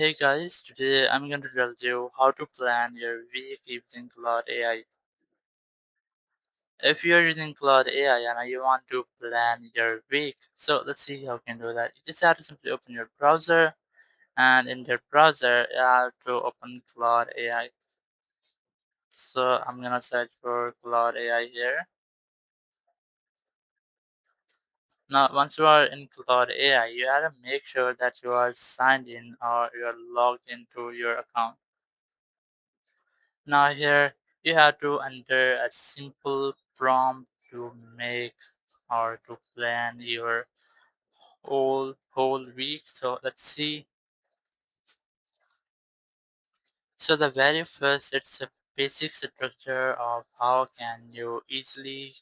Hey guys, today I'm going to tell you how to plan your week using Claude AI. If you're using Claude AI and you want to plan your week, so let's see how you can do that. You just have to simply open your browser, and in your browser you have to open Claude AI. So I'm gonna search for Claude AI here. Now once you are in Claude AI, you have to make sure that you are signed in or you are logged into your account. Now here you have to enter a simple prompt to make or to plan your whole week. So let's see. So the very first, it's a basic structure of how can you easily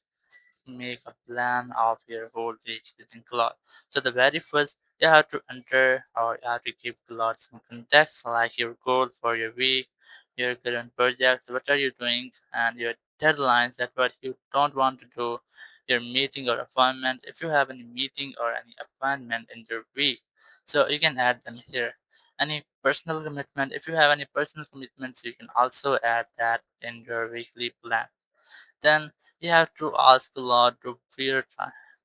make a plan of your whole week using Claude. So the very first, you have to enter or you have to give Claude some context like your goal for your week, your current project, what are you doing, and your deadlines, that what you don't want to do, your meeting or appointment, if you have any meeting or any appointment in your week. So you can add them here. Any personal commitment, if you have any personal commitments, you can also add that in your weekly plan. Then you have to ask a lot to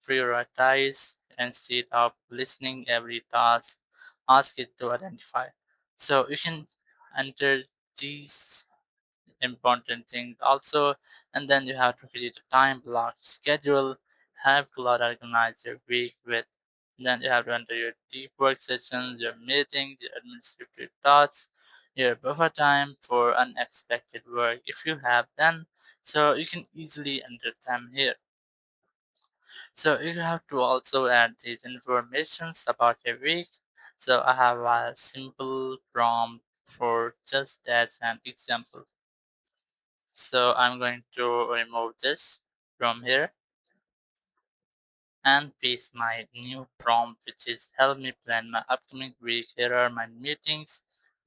prioritize instead of listening every task. Ask it to identify. So you can enter these important things also, and then you have to create a time block schedule, have Cloud organize your week with. Then you have to enter your deep work sessions, your meetings, your administrative tasks, your buffer time for unexpected work if you have them. So you can easily enter them here. So you have to also add these informations about your week. So I have a simple prompt for just as an example. So I'm going to remove this from here and paste my new prompt, which is help me plan my upcoming week. Here are my meetings,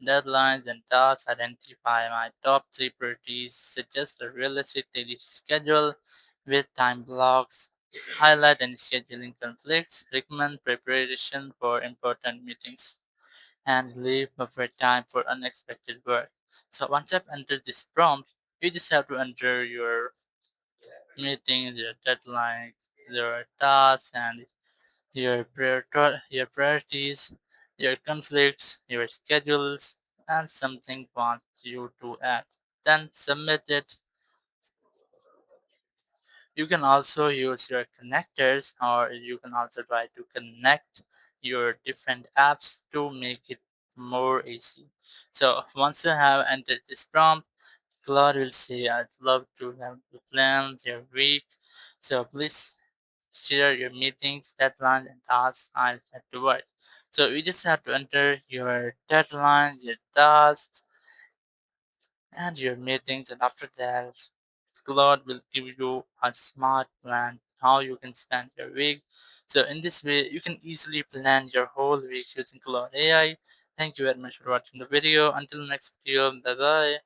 deadlines, and tasks. Identify my top 3 priorities. Suggest a realistic daily schedule with time blocks. Highlight any scheduling conflicts. Recommend preparation for important meetings. And leave buffer time for unexpected work. So once I've entered this prompt, you just have to enter your meetings, your deadlines, your tasks, and your priorities, your conflicts, your schedules, and something want you to add. Then submit it. You can also use your connectors, or you can also try to connect your different apps to make it more easy. So once you have entered this prompt, Claude will say, I'd love to have you plan your week. So please share your meetings, deadlines, and tasks I'll have to work. So you just have to enter your deadlines, your tasks, and your meetings, and after that, Claude will give you a smart plan how you can spend your week. So in this way, you can easily plan your whole week using Claude AI. Thank you very much for watching the video. Until next video, bye bye.